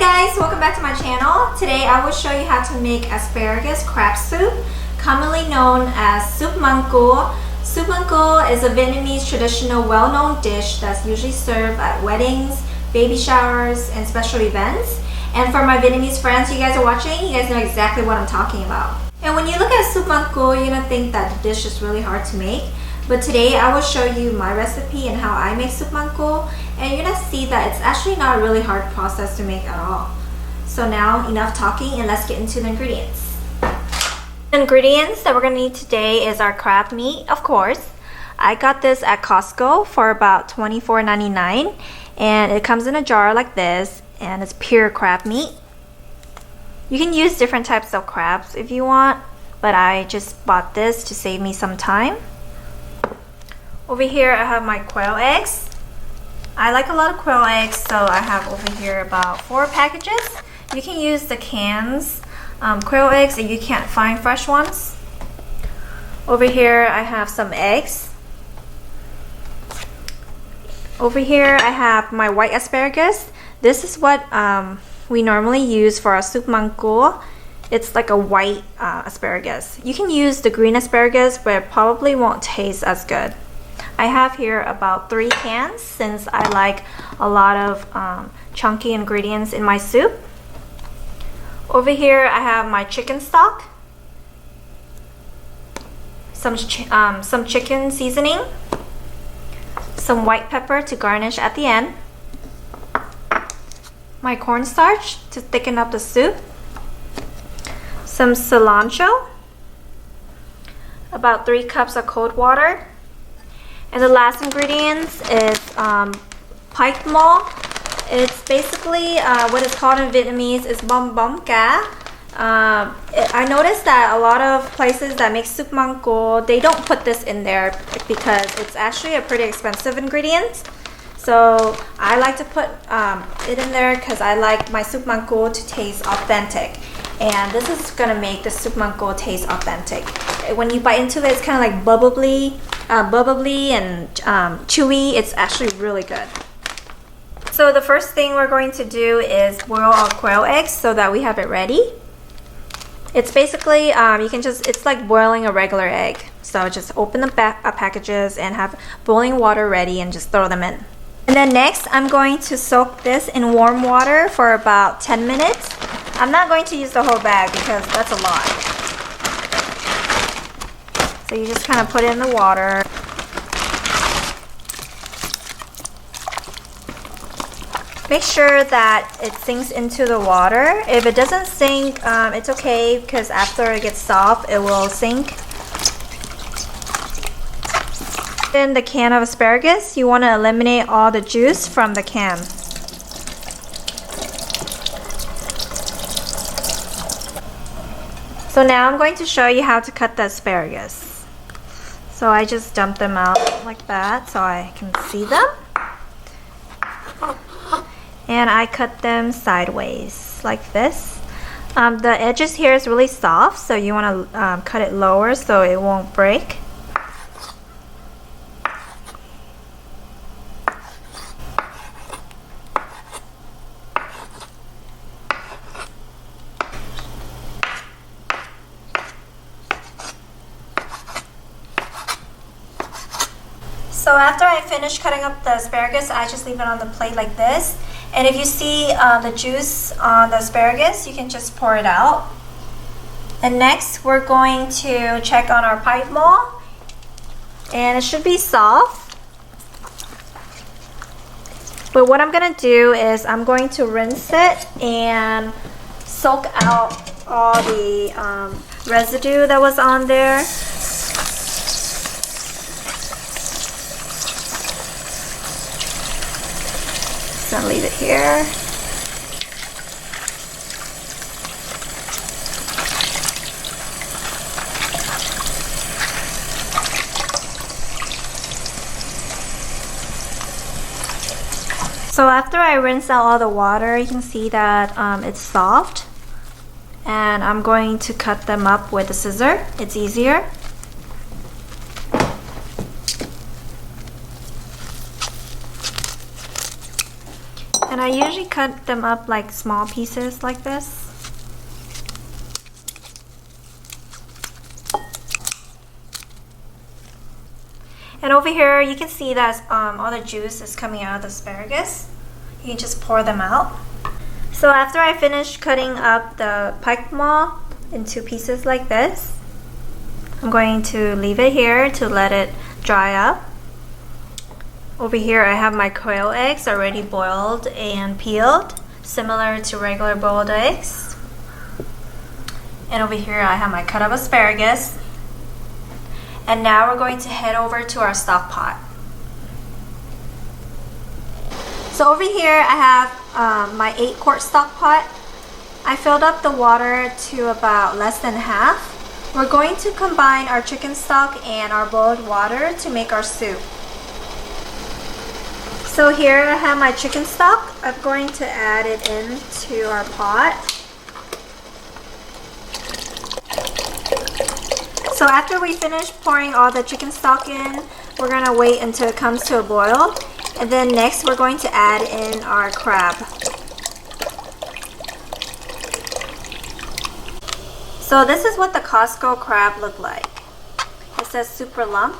guys, welcome back to my channel. Today I will show you how to make asparagus crab soup, commonly known as SUP MANG CUA. SUP MANG CUA is a Vietnamese traditional well-known dish that's usually served at weddings, baby showers, and special events. And for my Vietnamese friends you guys are watching, you guys know exactly what I'm talking about. And when you look at SUP MANG CUA, you're gonna think that the dish is really hard to make. But today I will show you my recipe and how I make SUP MANG CUA, and you're gonna see that it's actually not a really hard process to make at all. So now enough talking and let's get into the ingredients. The ingredients that we're gonna need today is our crab meat, of course. I got this at Costco for about $24.99, and it comes in a jar like this, and it's pure crab meat. You can use different types of crabs if you want, but I just bought this to save me some time. Over here I have my quail eggs. I like a lot of quail eggs, so I have over here about 4 packages. You can use the cans quail eggs if you can't find fresh ones. Over here I have some eggs. Over here I have my white asparagus. This is what we normally use for our SUP MANG CUA. It's like a white asparagus. You can use the green asparagus, but it probably won't taste as good. I have here about 3 cans since I like a lot of chunky ingredients in my soup. Over here I have my chicken stock, some chicken seasoning, some white pepper to garnish at the end, my cornstarch to thicken up the soup, some cilantro, about 3 cups of cold water. And the last ingredients is pike mol. It's basically what it's called in Vietnamese is bom ca. I noticed that a lot of places that make SUP MANG CUA, they don't put this in there because it's actually a pretty expensive ingredient. So I like to put it in there because I like my SUP MANG CUA to taste authentic. And this is gonna make the SUP MANG CUA taste authentic. When you bite into it, it's kind of like bubbly and chewy. It's actually really good. So the first thing we're going to do is boil our quail eggs so that we have it ready. It's basically it's like boiling a regular egg. So just open the packages and have boiling water ready and just throw them in. And then next, I'm going to soak this in warm water for about 10 minutes. I'm not going to use the whole bag because that's a lot. So you just kind of put it in the water. Make sure that it sinks into the water. If it doesn't sink, it's okay because after it gets soft, it will sink. In the can of asparagus, you want to eliminate all the juice from the can. So now I'm going to show you how to cut the asparagus. So I just dump them out like that so I can see them. And I cut them sideways like this. The edges here is really soft, so you want to cut it lower so it won't break. So after I finish cutting up the asparagus, I just leave it on the plate like this. And if you see the juice on the asparagus, you can just pour it out. And next, we're going to check on our pike mol. And it should be soft. But what I'm going to do is I'm going to rinse it and soak out all the residue that was on there. Gonna leave it here. So after I rinse out all the water, you can see that it's soft, and I'm going to cut them up with a scissor. It's easier. And I usually cut them up like small pieces like this. And over here, you can see that all the juice is coming out of the asparagus. You can just pour them out. So after I finish cutting up the pike maw into pieces like this, I'm going to leave it here to let it dry up. Over here, I have my quail eggs already boiled and peeled, similar to regular boiled eggs. And over here, I have my cut up asparagus. And now we're going to head over to our stock pot. So over here I have my 8-quart stock pot. I filled up the water to about less than half. We're going to combine our chicken stock and our boiled water to make our soup. So here I have my chicken stock. I'm going to add it into our pot. So after we finish pouring all the chicken stock in, we're going to wait until it comes to a boil. And then next we're going to add in our crab. So this is what the Costco crab look like. It says super lump.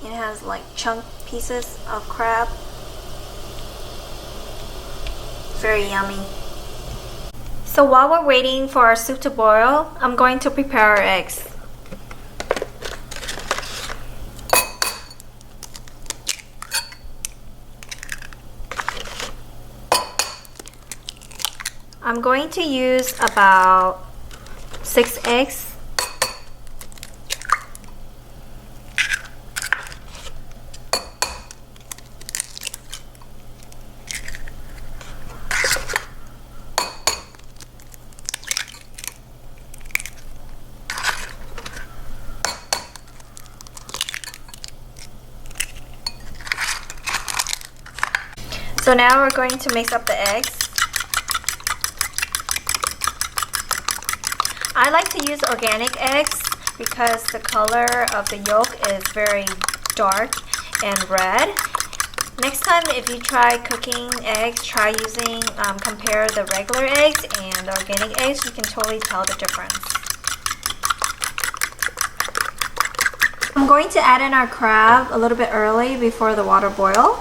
It has like chunk pieces of crab. Very yummy. So while we're waiting for our soup to boil, I'm going to prepare our eggs. I'm going to use about 6 eggs. So now we're going to mix up the eggs. I like to use organic eggs because the color of the yolk is very dark and red. Next time if you try cooking eggs, try using, compare the regular eggs and the organic eggs. You can totally tell the difference. I'm going to add in our crab a little bit early before the water boils.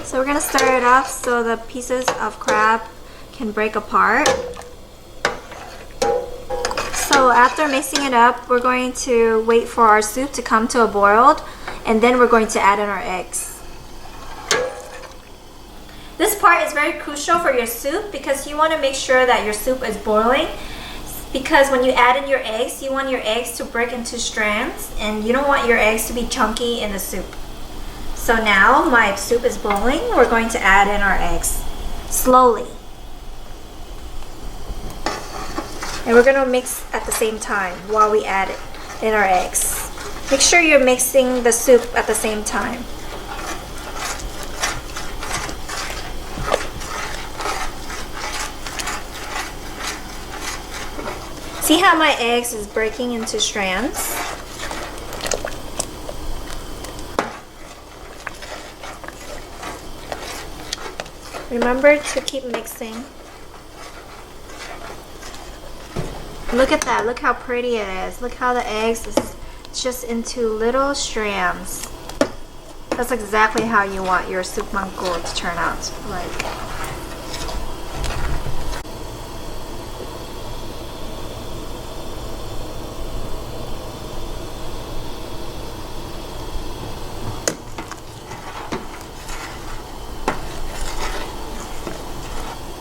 So we're going to stir it up so the pieces of crab can break apart. So after mixing it up, we're going to wait for our soup to come to a boil, and then we're going to add in our eggs. This part is very crucial for your soup because you want to make sure that your soup is boiling, because when you add in your eggs, you want your eggs to break into strands and you don't want your eggs to be chunky in the soup. So now my soup is boiling. We're going to add in our eggs slowly. And we're going to mix at the same time while we add it in our eggs. Make sure you're mixing the soup at the same time. See how my eggs is breaking into strands? Remember to keep mixing. Look at that. Look how pretty it is. Look how the eggs is just into little strands. That's exactly how you want your SUP MANG CUA to turn out like.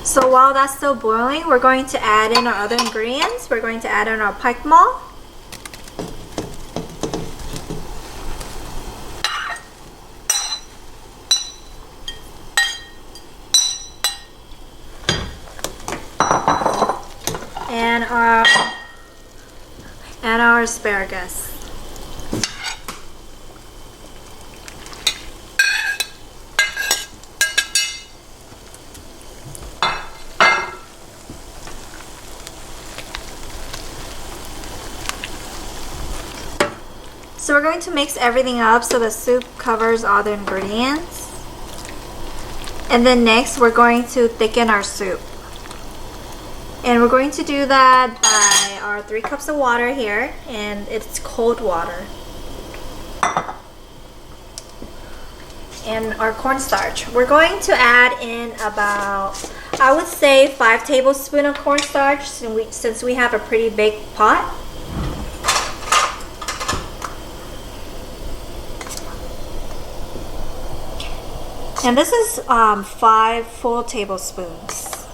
So while that's still boiling, we're going to add in our other ingredients. We're going to add in our pike maw. And our asparagus. So we're going to mix everything up so the soup covers all the ingredients. And then next we're going to thicken our soup. And we're going to do that by our 3 cups of water here, and it's cold water. And our cornstarch. We're going to add in about, I would say, 5 tablespoons of cornstarch since we have a pretty big pot. And this is 5 full tablespoons.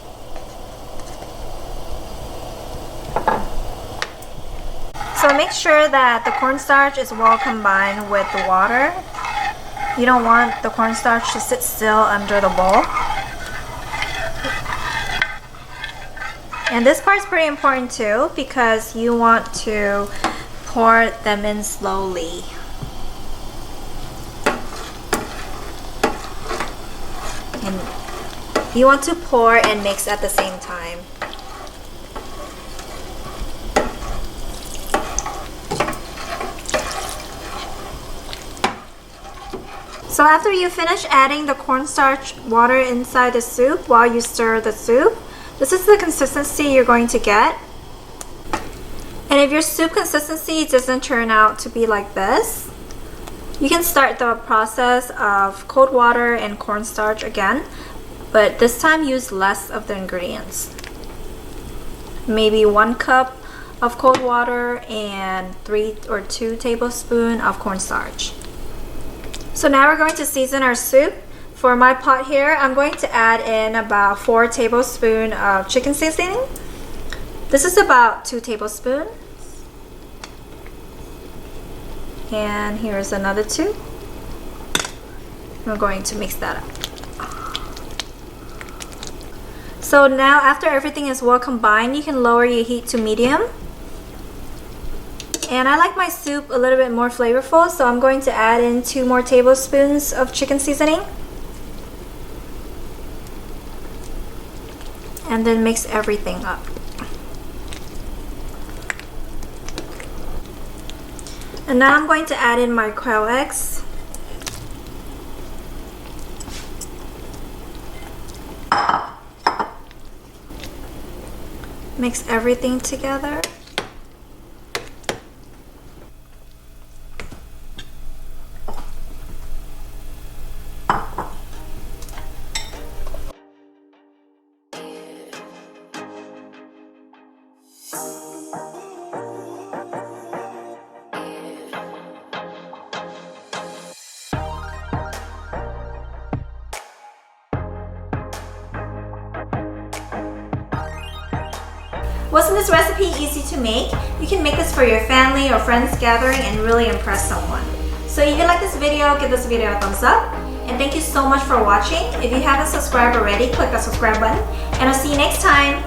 So make sure that the cornstarch is well combined with the water. You don't want the cornstarch to sit still under the bowl. And this part is pretty important too because you want to pour them in slowly. And you want to pour and mix at the same time. So after you finish adding the cornstarch water inside the soup while you stir the soup, this is the consistency you're going to get. And if your soup consistency doesn't turn out to be like this, you can start the process of cold water and cornstarch again, but this time use less of the ingredients. Maybe 1 cup of cold water and 3 or 2 tablespoons of cornstarch. So now we're going to season our soup. For my pot here, I'm going to add in about 4 tablespoons of chicken seasoning. This is about 2 tablespoons. And here's another 2. We're going to mix that up. So now after everything is well combined, you can lower your heat to medium. And I like my soup a little bit more flavorful, so I'm going to add in 2 more tablespoons of chicken seasoning. And then mix everything up. And now I'm going to add in my quail eggs. Mix everything together. Wasn't this recipe easy to make? You can make this for your family or friends gathering and really impress someone. So if you like this video, give this video a thumbs up. And thank you so much for watching. If you haven't subscribed already, click that subscribe button. And I'll see you next time.